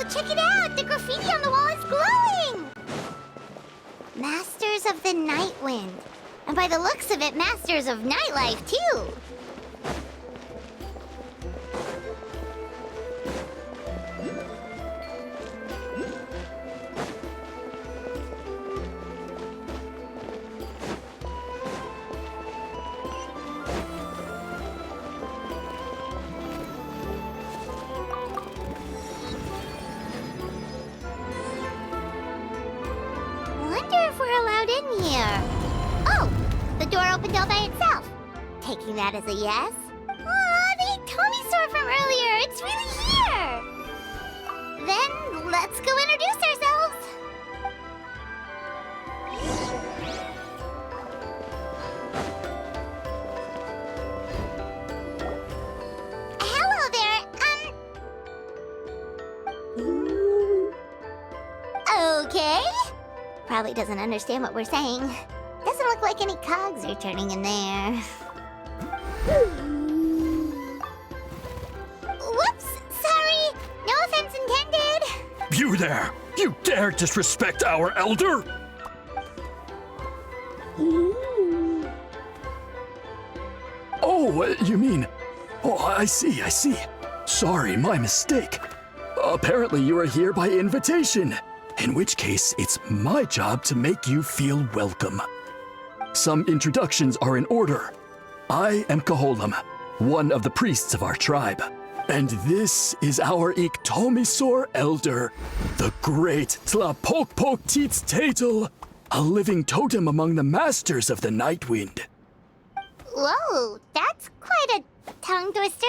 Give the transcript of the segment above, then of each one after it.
check it out! The graffiti on the wall is glowing! Masters of the Night Wind. And by the looks of it, masters of nightlife, too. Wonder if we're allowed in here. Oh, the door opened all by itself. Taking that as a yes. Aw, the Tommy store from earlier. It's really here. Then let's go introduce ourselves. Hello there. Okay. Probably doesn't understand what we're saying. Doesn't look like any cogs are turning in there. Whoops! Sorry! No offense intended! You there! You dare disrespect our elder? Oh, you mean... Oh, I see. Sorry, my mistake. Apparently you are here by invitation. In which case, it's my job to make you feel welcome. Some introductions are in order. I am Kaholam, one of the priests of our tribe. And this is our Iktomisor elder, the great Tlapokpok Teets Tatel, a living totem among the masters of the Night Wind. Whoa, that's quite a tongue twister.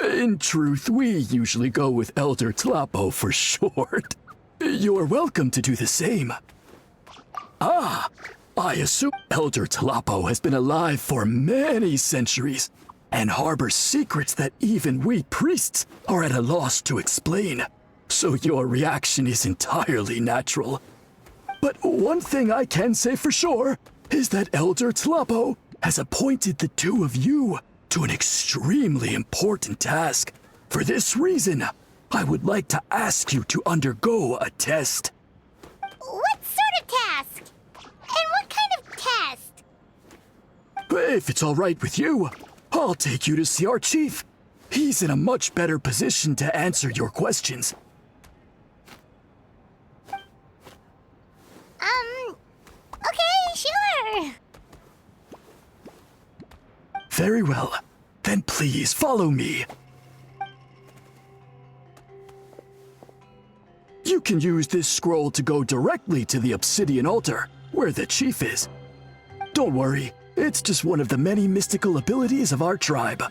In truth, we usually go with Elder Tlapo for short. You're welcome to do the same. Ah, I assume Elder Tlapo has been alive for many centuries and harbors secrets that even we priests are at a loss to explain. So your reaction is entirely natural. But one thing I can say for sure is that Elder Tlapo has appointed the two of you to an extremely important task. For this reason, I would like to ask you to undergo a test. What sort of task? And what kind of test? If it's all right with you, I'll take you to see our chief. He's in a much better position to answer your questions. Okay, sure. Very well. Then please follow me. You can use this scroll to go directly to the obsidian altar, where the chief is. Don't worry, it's just one of the many mystical abilities of our tribe.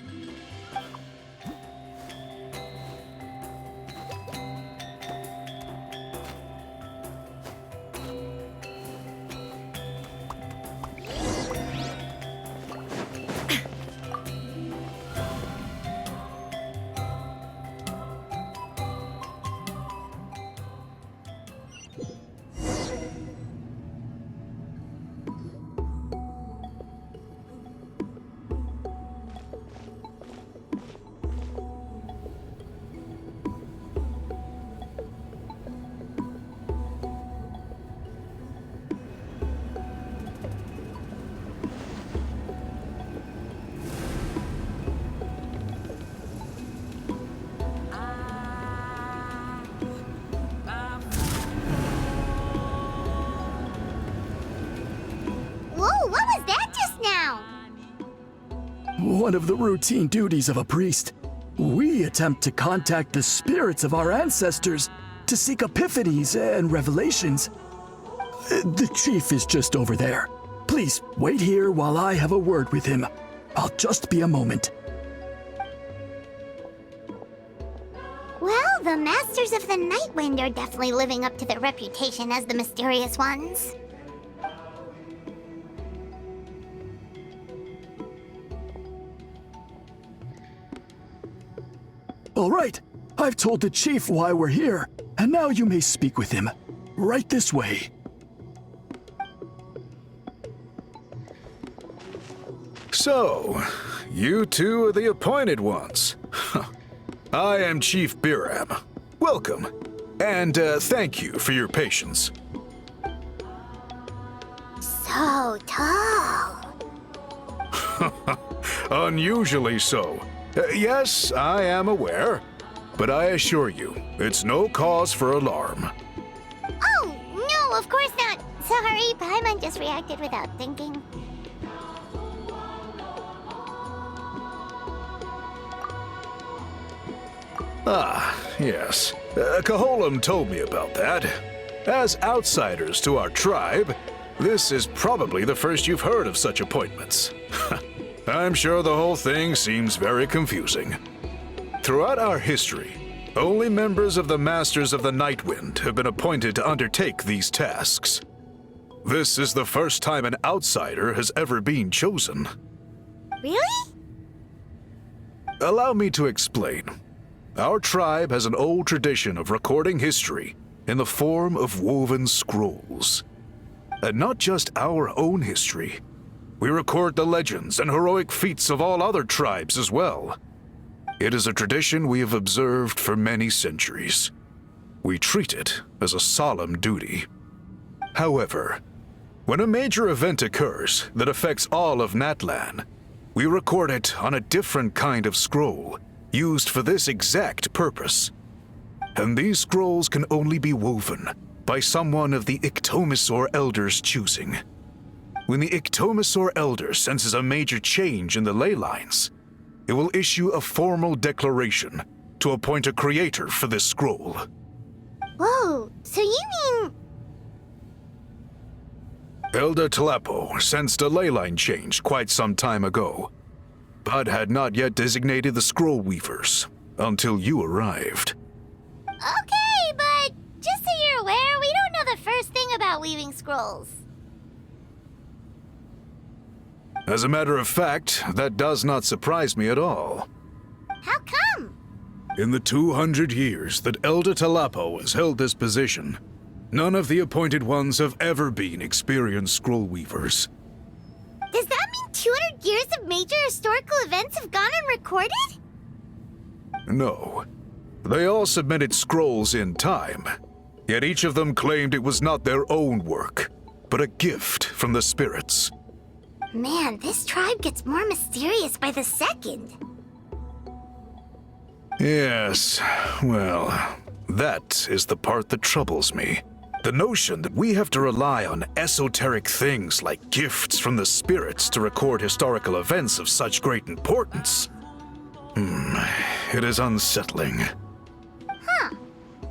Whoa, what was that just now? One of the routine duties of a priest. We attempt to contact the spirits of our ancestors to seek epiphanies and revelations. The chief is just over there. Please wait here while I have a word with him. I'll just be a moment. Well, the Masters of the Night Wind are definitely living up to their reputation as the mysterious ones. All right, I've told the chief why we're here, and now you may speak with him. Right this way. So, you two are the appointed ones. I am Chief Biram. Welcome. And thank you for your patience. So tall. Unusually so. Yes, I am aware, but I assure you, it's no cause for alarm. Oh, no, of course not. Sorry, Paimon just reacted without thinking. Ah, yes. Caholam told me about that. As outsiders to our tribe, this is probably the first you've heard of such appointments. I'm sure the whole thing seems very confusing. Throughout our history, only members of the Masters of the Nightwind have been appointed to undertake these tasks. This is the first time an outsider has ever been chosen. Really? Allow me to explain. Our tribe has an old tradition of recording history in the form of woven scrolls. And not just our own history. We record the legends and heroic feats of all other tribes as well. It is a tradition we have observed for many centuries. We treat it as a solemn duty. However, when a major event occurs that affects all of Natlan, we record it on a different kind of scroll, used for this exact purpose. And these scrolls can only be woven by someone of the Iktomisor Elder's choosing. When the Iktomisor Elder senses a major change in the ley lines, it will issue a formal declaration to appoint a creator for this scroll. Whoa, so you mean... Elder Tlapo sensed a ley line change quite some time ago, but had not yet designated the scroll weavers until you arrived. Okay, but just so you're aware, we don't know the first thing about weaving scrolls. As a matter of fact, that does not surprise me at all. How come? In the 200 years that Elder Tlapo has held this position, none of the appointed ones have ever been experienced scroll weavers. Does that mean 200 years of major historical events have gone unrecorded? No. They all submitted scrolls in time, yet each of them claimed it was not their own work, but a gift from the spirits. Man, this tribe gets more mysterious by the second. Yes, well, that is the part that troubles me. The notion that we have to rely on esoteric things like gifts from the spirits to record historical events of such great importance. It is unsettling. Huh.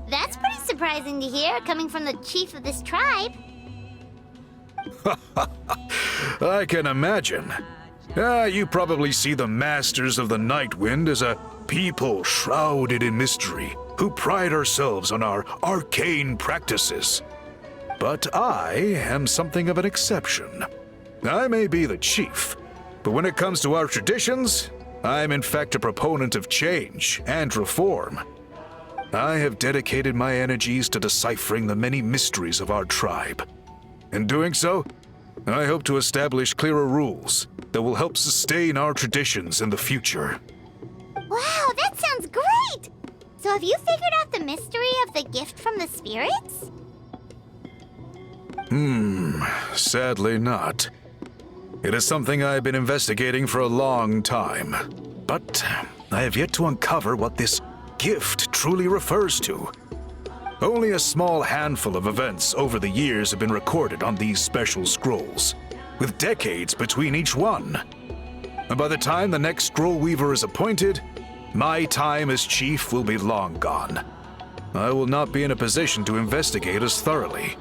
That's pretty surprising to hear, coming from the chief of this tribe. I can imagine. You probably see the Masters of the Nightwind as a people shrouded in mystery, who pride ourselves on our arcane practices. But I am something of an exception. I may be the chief, but when it comes to our traditions, I'm in fact a proponent of change and reform. I have dedicated my energies to deciphering the many mysteries of our tribe. In doing so, I hope to establish clearer rules that will help sustain our traditions in the future. Wow, that sounds great! So have you figured out the mystery of the gift from the spirits? Sadly not. It is something I've been investigating for a long time, but I have yet to uncover what this gift truly refers to. Only a small handful of events over the years have been recorded on these special scrolls, with decades between each one. And by the time the next scroll weaver is appointed, my time as chief will be long gone. I will not be in a position to investigate as thoroughly.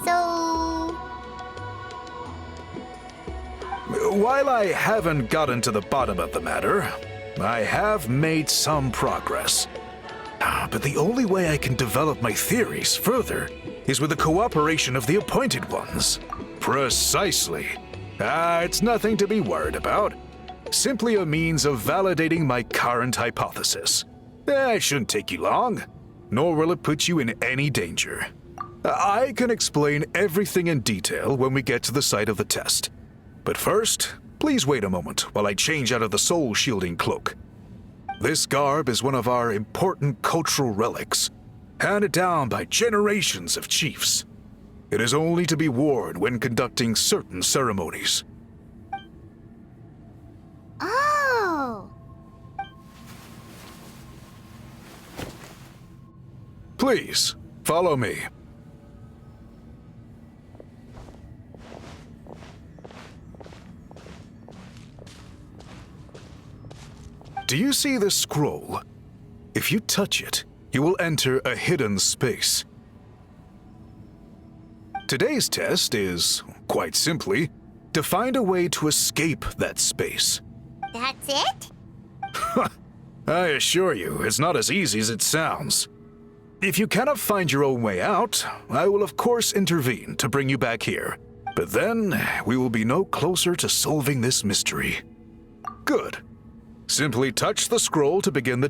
So... While I haven't gotten to the bottom of the matter, I have made some progress. But the only way I can develop my theories further is with the cooperation of the appointed ones. Precisely. It's nothing to be worried about. Simply a means of validating my current hypothesis. It shouldn't take you long, nor will it put you in any danger. I can explain everything in detail when we get to the site of the test. But first, please wait a moment while I change out of the soul-shielding cloak. This garb is one of our important cultural relics, handed down by generations of chiefs. It is only to be worn when conducting certain ceremonies. Oh. Please, follow me. Do you see this scroll? If you touch it, you will enter a hidden space. Today's test is, quite simply, to find a way to escape that space. That's it? I assure you, it's not as easy as it sounds. If you cannot find your own way out, I will of course intervene to bring you back here. But then, we will be no closer to solving this mystery. Good. Simply touch the scroll to begin the...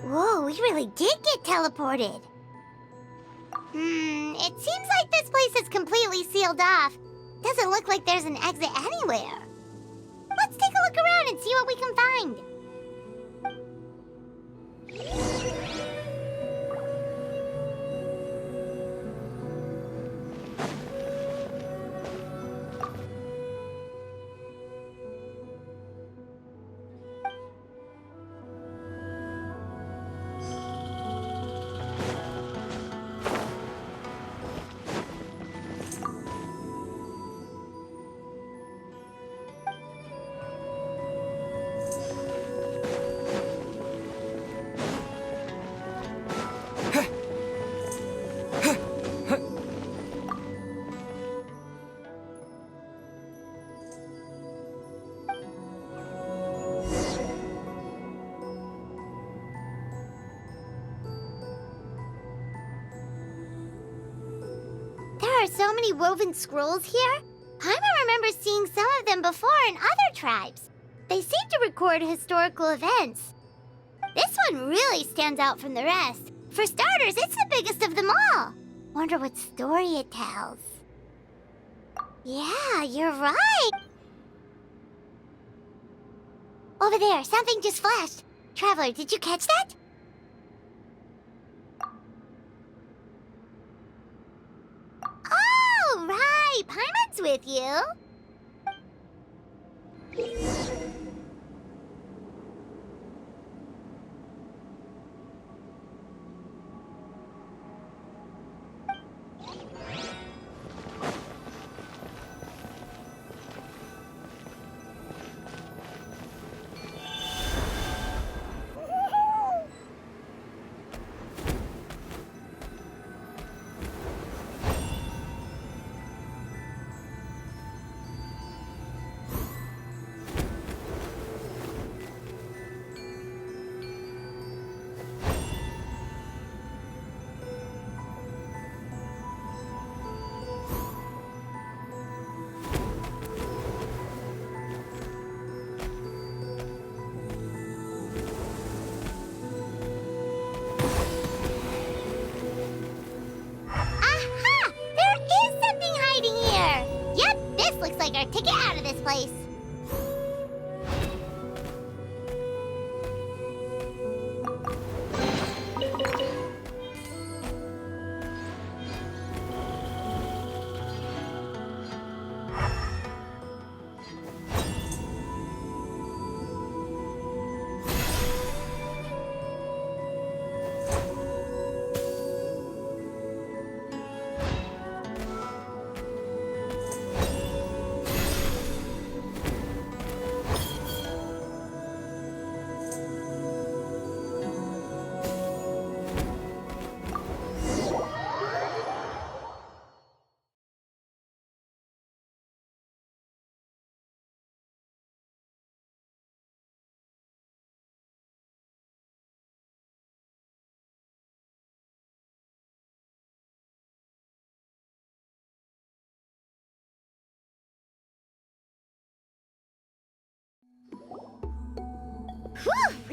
Whoa, we really did get teleported. It seems like this place is completely sealed off. Doesn't look like there's an exit anywhere. Let's take a look around and see what we can find. There are so many woven scrolls here. Paimon remembers seeing some of them before in other tribes. They seem to record historical events. This one really stands out from the rest. For starters, it's the biggest of them all. Wonder what story it tells. Yeah, you're right. Over there, something just flashed. Traveler, did you catch that? Oh, right. Paimon's with you. Aha! There is something hiding here! Yep, this looks like our ticket out of this place.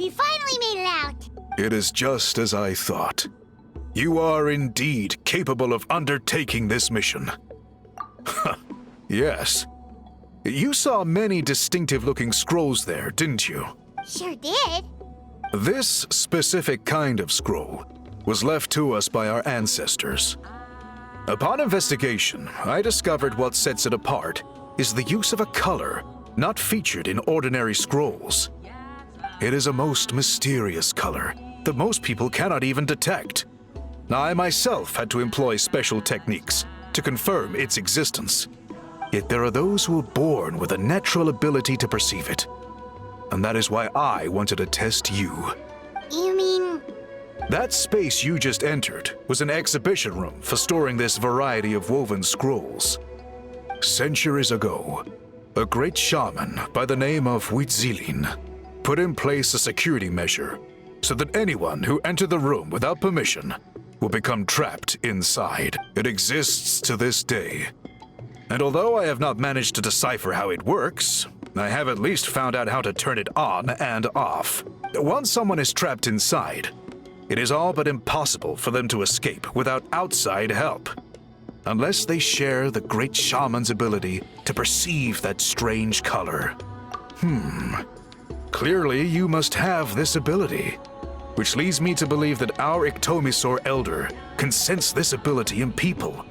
We finally made it out! It is just as I thought. You are indeed capable of undertaking this mission. Yes. You saw many distinctive-looking scrolls there, didn't you? Sure did. This specific kind of scroll was left to us by our ancestors. Upon investigation, I discovered what sets it apart is the use of a color not featured in ordinary scrolls. It is a most mysterious color that most people cannot even detect. I myself had to employ special techniques to confirm its existence. Yet there are those who are born with a natural ability to perceive it. And that is why I wanted to test you. You mean... That space you just entered was an exhibition room for storing this variety of woven scrolls. Centuries ago, a great shaman by the name of Huitzilin put in place a security measure so that anyone who entered the room without permission will become trapped inside. It exists to this day. And although I have not managed to decipher how it works, I have at least found out how to turn it on and off. Once someone is trapped inside, it is all but impossible for them to escape without outside help, unless they share the great shaman's ability to perceive that strange color. Clearly you must have this ability, which leads me to believe that our Ictomisaur Elder can sense this ability in people,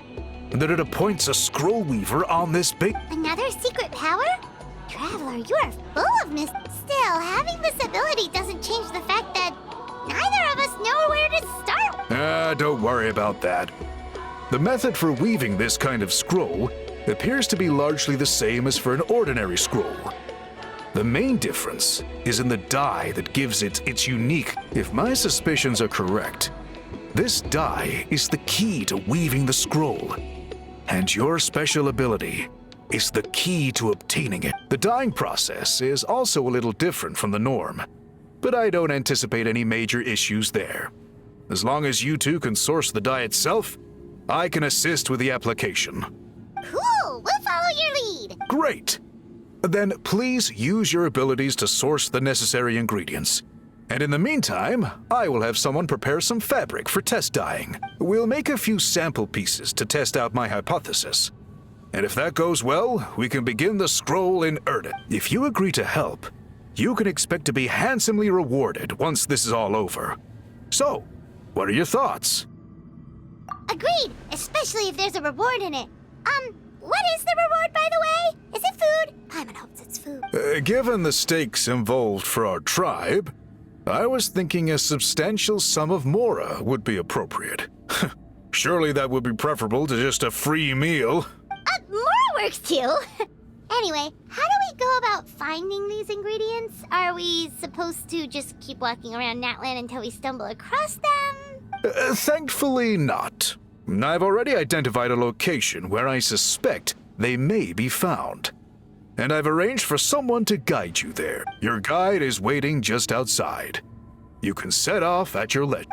and that it appoints a scroll weaver on this big... Another secret power? Traveler, you are full of Still, having this ability doesn't change the fact that neither of us know where to start. Don't worry about that. The method for weaving this kind of scroll appears to be largely the same as for an ordinary scroll. The main difference is in the dye that gives it its unique... If my suspicions are correct, this dye is the key to weaving the scroll, and your special ability is the key to obtaining it. The dyeing process is also a little different from the norm, but I don't anticipate any major issues there. As long as you two can source the dye itself, I can assist with the application. Cool! We'll follow your lead! Great! Then please use your abilities to source the necessary ingredients. And in the meantime, I will have someone prepare some fabric for test dyeing. We'll make a few sample pieces to test out my hypothesis. And if that goes well, we can begin the scroll in earnest. If you agree to help, you can expect to be handsomely rewarded once this is all over. So, what are your thoughts? Agreed, especially if there's a reward in it. What is the reward, by the way? Is it food? Paimon hopes it's food. Given the stakes involved for our tribe, I was thinking a substantial sum of mora would be appropriate. Surely that would be preferable to just a free meal. Mora works too. Anyway, how do we go about finding these ingredients? Are we supposed to just keep walking around Natlan until we stumble across them? Thankfully not. I've already identified a location where I suspect they may be found. And I've arranged for someone to guide you there. Your guide is waiting just outside. You can set off at your leisure.